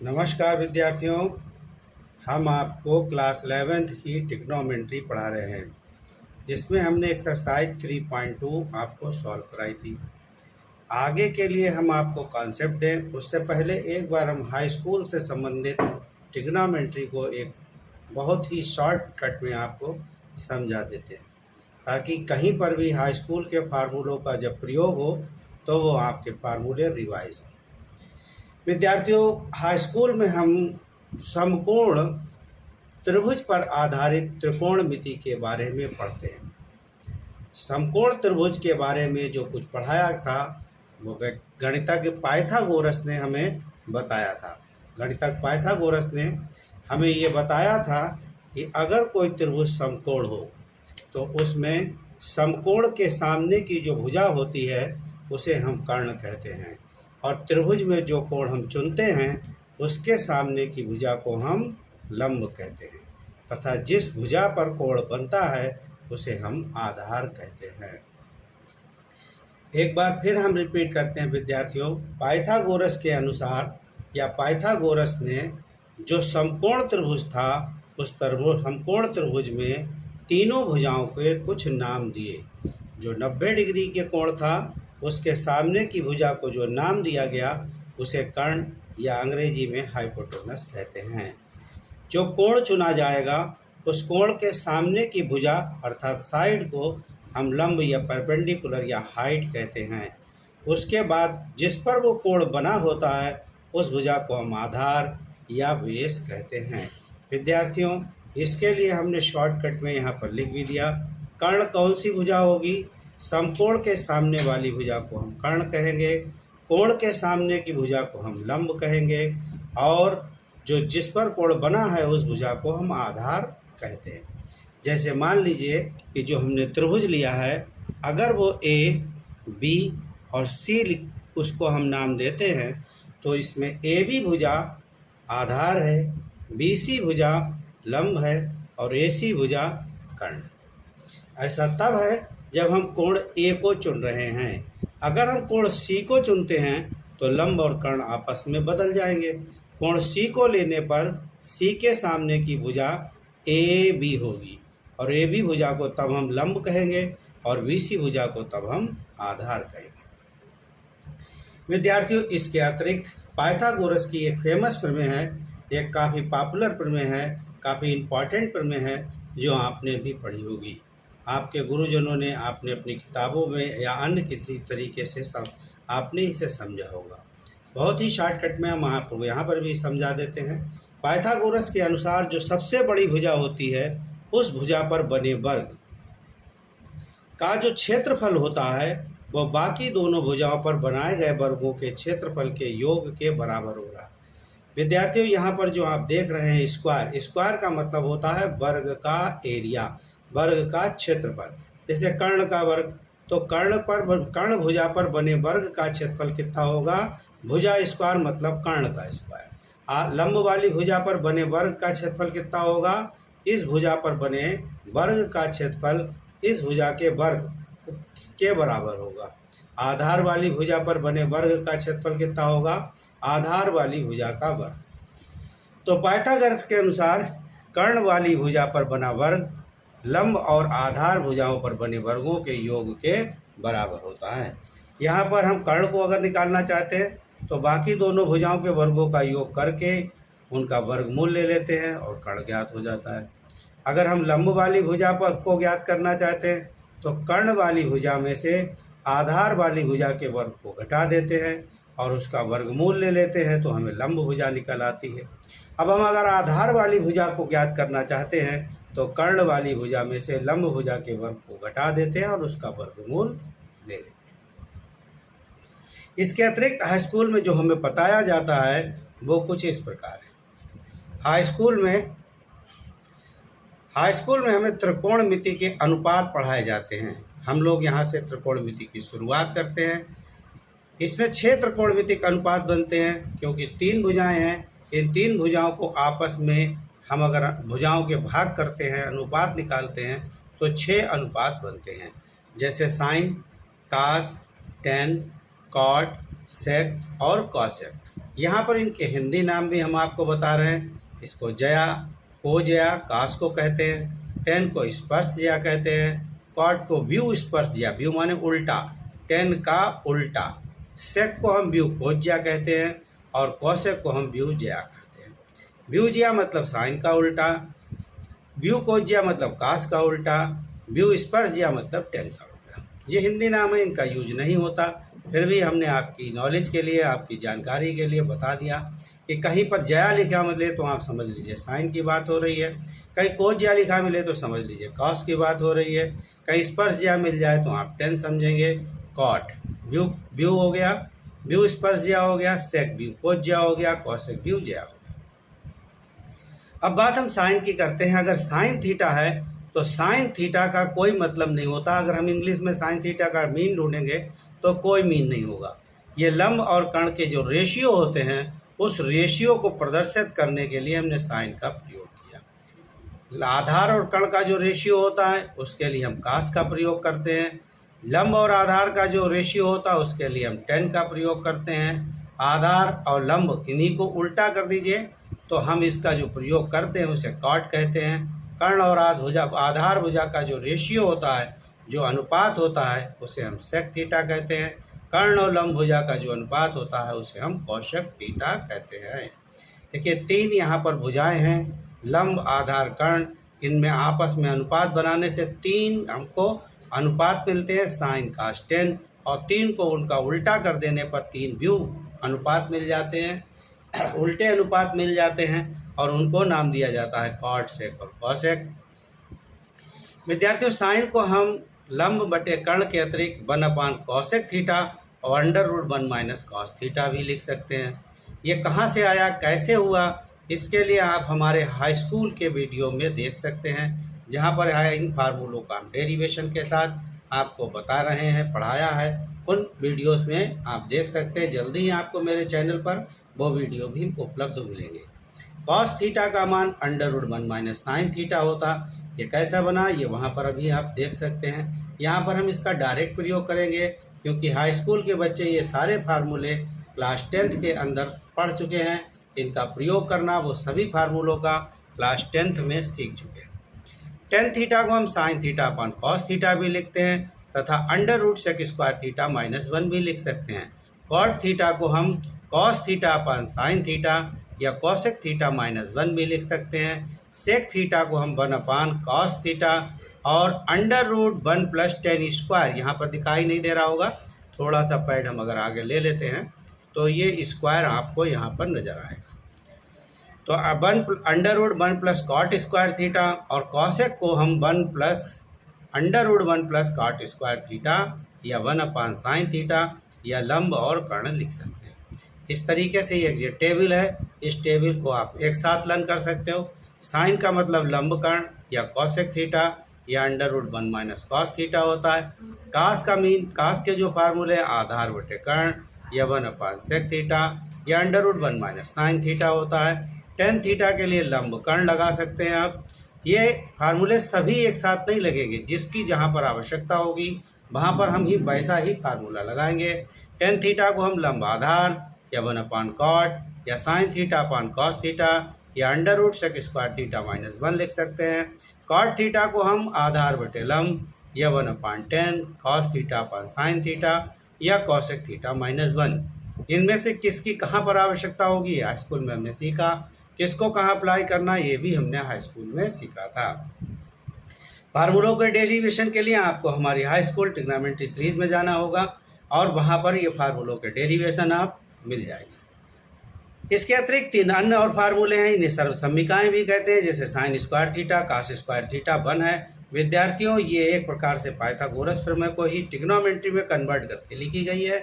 नमस्कार विद्यार्थियों, हम आपको क्लास 11th की ट्रिग्नोमेट्री पढ़ा रहे हैं, जिसमें हमने एक्सरसाइज 3.2 आपको सॉल्व कराई थी। आगे के लिए हम आपको कॉन्सेप्ट दें उससे पहले एक बार हम हाई स्कूल से संबंधित ट्रिग्नोमेट्री को एक बहुत ही शॉर्टकट में आपको समझा देते हैं, ताकि कहीं पर भी हाई स्कूल के फार्मूलों का जब प्रयोग हो तो वो आपके फार्मूले रिवाइज हो। विद्यार्थियों, हाई स्कूल में हम समकोण त्रिभुज पर आधारित त्रिकोणमिति के बारे में पढ़ते हैं। समकोण त्रिभुज के बारे में जो कुछ पढ़ाया था वो गणितज्ञ पाइथागोरस ने हमें बताया था। गणितज्ञ पाइथागोरस ने हमें ये बताया था कि अगर कोई त्रिभुज समकोण हो तो उसमें समकोण के सामने की जो भुजा होती है उसे हम कर्ण कहते हैं, और त्रिभुज में जो कोण हम चुनते हैं उसके सामने की भुजा को हम लंब कहते हैं, तथा जिस भुजा पर कोण बनता है उसे हम आधार कहते हैं। एक बार फिर हम रिपीट करते हैं विद्यार्थियों, पाइथागोरस के अनुसार या पाइथागोरस ने जो समकोण त्रिभुज था उस समकोण त्रिभुज में तीनों भुजाओं के कुछ नाम दिए। जो 90 डिग्री के कोण था उसके सामने की भुजा को जो नाम दिया गया उसे कर्ण या अंग्रेजी में हाइपोटेनस कहते हैं। जो कोण चुना जाएगा उस कोण के सामने की भुजा अर्थात साइड को हम लंब या परपेंडिकुलर या हाइट कहते हैं। उसके बाद जिस पर वो कोण बना होता है उस भुजा को हम आधार या बेस कहते हैं। विद्यार्थियों, इसके लिए हमने शॉर्टकट में यहाँ पर लिख भी दिया। कर्ण कौन सी भुजा होगी? समकोण के सामने वाली भुजा को हम कर्ण कहेंगे, कोण के सामने की भुजा को हम लंब कहेंगे, और जो जिस पर कोण बना है उस भुजा को हम आधार कहते हैं। जैसे मान लीजिए कि जो हमने त्रिभुज लिया है, अगर वो ए, बी और सी उसको हम नाम देते हैं तो इसमें ए बी भुजा आधार है, बी सी भुजा लंब है और ए सी भुजा कर्ण। ऐसा तब है जब हम कोण ए को चुन रहे हैं। अगर हम कोण सी को चुनते हैं तो लंब और कर्ण आपस में बदल जाएंगे। कोण सी को लेने पर सी के सामने की भुजा ए बी होगी, और ए बी भुजा को तब हम लंब कहेंगे और बी सी भुजा को तब हम आधार कहेंगे। विद्यार्थियों, इसके अतिरिक्त पाइथागोरस की एक फेमस प्रमेय है, एक काफ़ी पॉपुलर प्रमेय है, काफ़ी इम्पॉर्टेंट प्रमेय है, जो आपने भी पढ़ी होगी। आपके गुरुजनों ने आपने अपनी किताबों में या अन्य किसी तरीके से आपने इसे समझा होगा। बहुत ही शॉर्टकट में हम आपको यहाँ पर भी समझा देते हैं। पाइथागोरस के अनुसार जो सबसे बड़ी भुजा होती है उस भुजा पर बने वर्ग का जो क्षेत्रफल होता है वह बाकी दोनों भुजाओं पर बनाए गए वर्गों के क्षेत्रफल के योग के बराबर होगा। विद्यार्थियों, यहाँ पर जो आप देख रहे हैं स्क्वायर, स्क्वायर का मतलब होता है वर्ग का एरिया, वर्ग का क्षेत्रफल। जैसे कर्ण का वर्ग, तो कर्ण भुजा पर बने वर्ग का क्षेत्रफल कितना होगा? भुजा स्क्वायर मतलब कर्ण का स्क्वायर। लंब वाली भुजा पर बने वर्ग का क्षेत्रफल कितना होगा? इस भुजा पर बने वर्ग का क्षेत्रफल इस भुजा के वर्ग के बराबर होगा। आधार वाली भुजा पर बने वर्ग का क्षेत्रफल कितना होगा? आधार वाली भुजा का वर्ग। तो पाइथागोरस के अनुसार कर्ण वाली भुजा पर बना वर्ग लंब और आधार भुजाओं पर बने वर्गों के योग के बराबर होता है। यहाँ पर हम कर्ण को अगर निकालना चाहते हैं तो बाकी दोनों भुजाओं के वर्गों का योग करके उनका वर्गमूल ले लेते हैं और कर्ण ज्ञात हो जाता है। अगर हम लंब वाली भुजा पर को ज्ञात करना चाहते हैं तो कर्ण वाली भुजा में से आधार वाली भुजा के वर्ग को घटा देते हैं और उसका वर्गमूल ले लेते हैं, तो हमें लंब भुजा निकल आती है। अब हम अगर आधार वाली भुजा को ज्ञात करना चाहते हैं तो कर्ण वाली भुजा में से लंब भुजा के वर्ग को घटा देते हैं और उसका वर्गमूल ले लेते हैं। इसके अतिरिक्त हाई स्कूल में जो हमें बताया जाता है वो कुछ इस प्रकार है। हाई स्कूल में हमें त्रिकोणमिति के अनुपात पढ़ाए जाते हैं। हम लोग यहाँ से त्रिकोणमिति की शुरुआत करते हैं। इसमें 6 त्रिकोणमितिक अनुपात बनते हैं, क्योंकि 3 भुजाएं हैं। इन 3 भुजाओं को आपस में हम अगर भुजाओं के भाग करते हैं, अनुपात निकालते हैं, तो 6 अनुपात बनते हैं। जैसे साइन, कास, टेन, कॉट, सेक और कॉसेक। यहाँ पर इनके हिंदी नाम भी हम आपको बता रहे हैं। इसको जया, कोजया, कास को कहते हैं। टेन को स्पर्श जया कहते हैं। कॉट को व्यू स्पर्श जया, व्यू माने उल्टा, टेन का उल्टा। सेक को हम व्यू कोज्या कहते हैं और कौशेक को हम व्यू जया कहते हैं। व्यू जया मतलब साइन का उल्टा, व्यू कोज्या मतलब कास का उल्टा, व्यू स्पर्श जया मतलब टेन का उल्टा। ये हिंदी नाम है, इनका यूज नहीं होता, फिर भी हमने आपकी नॉलेज के लिए, आपकी जानकारी के लिए बता दिया कि कहीं पर जया लिखा मिले तो आप समझ लीजिए साइन की बात हो रही है, कहीं कोज जया लिखा मिले तो समझ लीजिए कॉस की बात हो रही है, कहीं स्पर्श जया मिल जाए तो आप टेन समझेंगे कॉट। व्यू व्यू हो गया, व्यू स्पर्श जया हो गया, सेक व्यू कोज जया हो गया, कॉसेक व्यू जया हो गया। अब बात हम साइन की करते हैं। अगर साइन थीटा है तो साइन थीटा का कोई मतलब नहीं होता। अगर हम इंग्लिश में साइन थीटा का मीन ढूंढेंगे तो कोई मीन नहीं होगा। ये लंब और कर्ण के जो रेशियो होते हैं उस रेशियो को प्रदर्शित करने के लिए हमने साइन का प्रयोग किया। आधार और कर्ण का जो रेशियो होता है उसके लिए हम कास का प्रयोग करते हैं। लंब और आधार का जो रेशियो होता है उसके लिए हम टेन का प्रयोग करते हैं। आधार और लंब इन्हीं को उल्टा कर दीजिए तो हम इसका जो प्रयोग करते हैं उसे कॉट कहते हैं। कर्ण और आधार भुजा का जो रेशियो होता है, जो अनुपात होता है, उसे हम सेक थीटा कहते हैं। कर्ण और लंब भुजा का जो अनुपात होता है उसे हम कौशक थीटा कहते हैं। देखिए तीन यहाँ पर भुजाएं हैं, लंब आधार कर्ण, इनमें आपस में अनुपात बनाने से तीन हमको अनुपात मिलते हैं साइन कास टेन, और तीन को उनका उल्टा कर देने पर तीन व्यू अनुपात मिल जाते हैं, उल्टे अनुपात मिल जाते हैं और उनको नाम दिया जाता है कॉट, सेक और कौशेक। विद्यार्थियों साइन को हम लंब बटे कर्ण के अतिरिक्त 1/cos कौशेक थीटा और √1 माइनस कॉस थीटा भी लिख सकते हैं। ये कहाँ से आया, कैसे हुआ, इसके लिए आप हमारे हाई स्कूल के वीडियो में देख सकते हैं, जहाँ पर इन फार्मूलों का हम डेरिवेशन के साथ आपको बता रहे हैं, पढ़ाया है। उन वीडियोस में आप देख सकते हैं। जल्दी ही आपको मेरे चैनल पर वो वीडियो भी उपलब्ध मिलेंगे। कॉस थीटा का मान √1 माइनस साइन थीटा होता। ये कैसा बना ये वहाँ पर अभी आप देख सकते हैं। यहाँ पर हम इसका डायरेक्ट प्रयोग करेंगे क्योंकि हाई स्कूल के बच्चे ये सारे फार्मूले क्लास 10th के अंदर पढ़ चुके हैं। इनका प्रयोग करना वो सभी फार्मूलों का क्लास 10th में सीख चुके हैं। टेन थीटा को हम sine theta upon cos theta भी लिखते हैं तथा √sec² थीटा -1 भी लिख सकते हैं। कॉट थीटा को हम cos theta upon sine theta या कॉसेक थीटा -1 भी लिख सकते हैं। सेक थीटा को हम 1/cos थीटा और √1 + tan², यहाँ पर दिखाई नहीं दे रहा होगा, थोड़ा सा पैड हम अगर आगे ले लेते हैं तो ये स्क्वायर आपको यहाँ पर नज़र आएगा। तो √1 + cot² थीटा और कॉसेक को हम √1 + cot² थीटा या 1/sin थीटा या लंब और कर्ण लिख सकते हैं। इस तरीके से ये टेबल है, इस टेबल को आप एक साथ लर्न कर सकते हो। साइन का मतलब लंब कर्ण या कौशेक थीटा या √1 माइनस कॉस थीटा होता है। कास के जो फार्मूले आधार बटे कर्ण या 1/sec थीटा या √1 माइनस साइन थीटा होता है। टेन थीटा के लिए लंब कर्ण लगा सकते हैं आप। ये फार्मूले सभी एक साथ नहीं लगेंगे, जिसकी जहाँ पर आवश्यकता होगी वहाँ पर हम ही वैसा ही फार्मूला लगाएंगे। टेन थीटा को हम लंब आधार या 1/cot या sine theta upon cos theta या √sec² थीटा -1 लिख सकते हैं। कॉट थीटा को हम आधार बटे लंब या 1/tan cos theta upon sine theta या कॉसेक थीटा -1। इनमें से किसकी कहाँ पर आवश्यकता होगी हाई स्कूल में हमने सीखा, किसको कहाँ अप्लाई करना ये भी हमने हाई स्कूल में सीखा था। फार्मूलों के डेरिवेशन के लिए आपको हमारी हाई स्कूल ट्रिग्नोमेट्री सीरीज में जाना होगा और वहाँ पर ये फार्मूलों के डेरिवेशन आप मिल जाएगी। इसके अतिरिक्त 3 अन्य और फार्मूले हैं, इन्हें सर्वसम्मिकाएं भी कहते हैं, जैसे sin² थीटा, cos² थीटा 1 है। विद्यार्थियों ये एक प्रकार से पाइथागोरस प्रमेय को ही ट्रिग्नोमेट्री में कन्वर्ट करके लिखी गई है।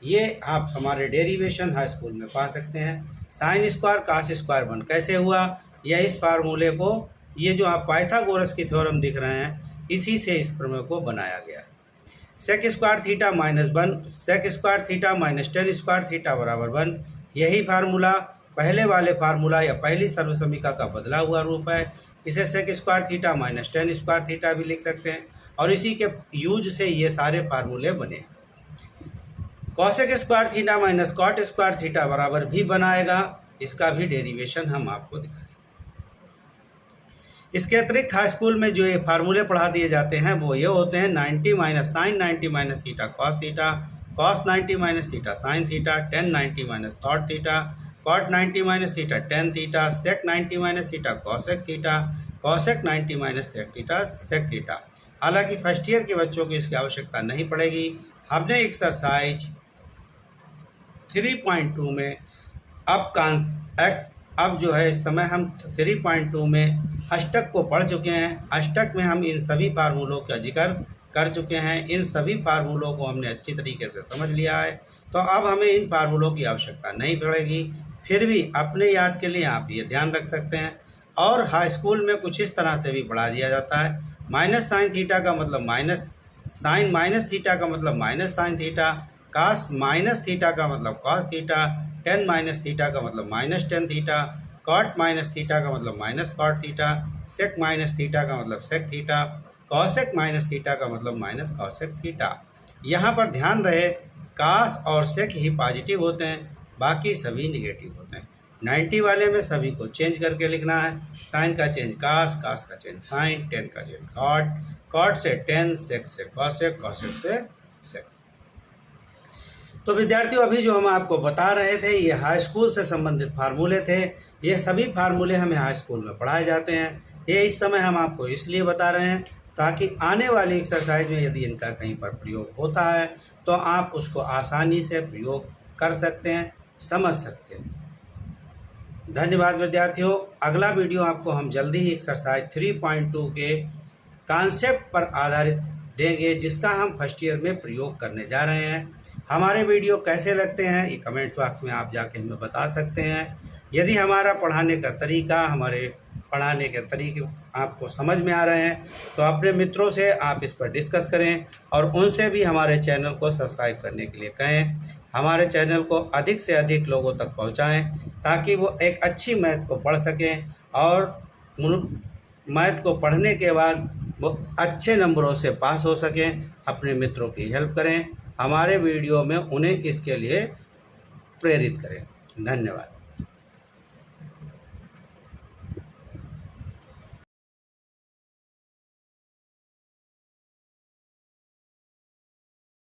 ये आप हमारे डेरिवेशन हाई स्कूल में पा सकते हैं। sin² cos² 1 कैसे हुआ, यह इस फार्मूले को, ये जो आप पाइथागोरस की थ्योरम दिख रहे हैं, इसी से इस प्रमेय को बनाया गया है। sec² theta -1 sec² theta tan² theta बराबर 1, यही फार्मूला पहले वाले फार्मूला या पहली सर्वसम्मिका का बदला हुआ रूप है। इसे sec² थीटा tan² थीटा भी लिख सकते हैं और इसी के यूज से ये सारे फार्मूले बने। Cosec square theta minus cot square theta बराबर भी बनाएगा। इसका भी डेरिवेशन हम आपको दिखा सकते हैं। इसके अतिरिक्त हाई स्कूल में जो ये फार्मूले पढ़ा दिए जाते हैं वो ये होते हैं 90 minus sine 90 minus theta cos 90 minus theta sine theta, tan 90 minus cot theta, cot 90 minus theta tan theta, sec 90 minus theta cosec theta, cosec 90 minus theta sec theta. हालांकि फर्स्ट ईयर के बच्चों को इसकी आवश्यकता नहीं पड़ेगी। हमने एक्सरसाइज 3.2 में अब जो है इस समय हम 3.2 में अष्टक को पढ़ चुके हैं। अष्टक में हम इन सभी फार्मूलों का जिक्र कर चुके हैं। इन सभी फार्मूलों को हमने अच्छी तरीके से समझ लिया है, तो अब हमें इन फार्मूलों की आवश्यकता नहीं पड़ेगी। फिर भी अपने याद के लिए आप ये ध्यान रख सकते हैं। और हाई स्कूल में कुछ इस तरह से भी पढ़ा दिया जाता है। माइनस साइन थीटा का मतलब माइनस साइन माइनस थीटा का मतलब minus sine theta, cos minus theta का मतलब cos theta, tan minus theta का मतलब minus tan theta, cot minus theta का मतलब minus cot theta, sec minus theta का मतलब sec theta, cosec minus theta का मतलब माइनस कॉसेक थीटा। यहाँ पर ध्यान रहे कास और सेक ही पॉजिटिव होते हैं, बाकी सभी निगेटिव होते हैं। 90 वाले में सभी को चेंज करके लिखना है। साइन का चेंज कास, कास का चेंज साइन, टेन का चेंज कॉट, कॉट से टेन, सेक से कॉसेक, कॉसेक से सेक। तो विद्यार्थियों अभी जो हम आपको बता रहे थे ये हाई स्कूल से संबंधित फार्मूले थे। ये सभी फार्मूले हमें हाई स्कूल में पढ़ाए जाते हैं। ये इस समय हम आपको इसलिए बता रहे हैं ताकि आने वाली एक्सरसाइज में यदि इनका कहीं पर प्रयोग होता है तो आप उसको आसानी से प्रयोग कर सकते हैं, समझ सकते हैं। धन्यवाद विद्यार्थियों। अगला वीडियो आपको हम जल्दी ही एक्सरसाइज 3.2 के कॉन्सेप्ट पर आधारित देंगे, जिसका हम फर्स्ट ईयर में प्रयोग करने जा रहे हैं। हमारे वीडियो कैसे लगते हैं ये कमेंट बॉक्स में आप जाके हमें बता सकते हैं। यदि हमारा पढ़ाने का तरीका, हमारे पढ़ाने के तरीके आपको समझ में आ रहे हैं तो अपने मित्रों से आप इस पर डिस्कस करें और उनसे भी हमारे चैनल को सब्सक्राइब करने के लिए कहें। हमारे चैनल को अधिक से अधिक लोगों तक पहुंचाएं ताकि वो एक अच्छी मैथ को पढ़ सकें और मैथ को पढ़ने के बाद वो अच्छे नंबरों से पास हो सकें। अपने मित्रों की हेल्प करें, हमारे वीडियो में उन्हें इसके लिए प्रेरित करें। धन्यवाद।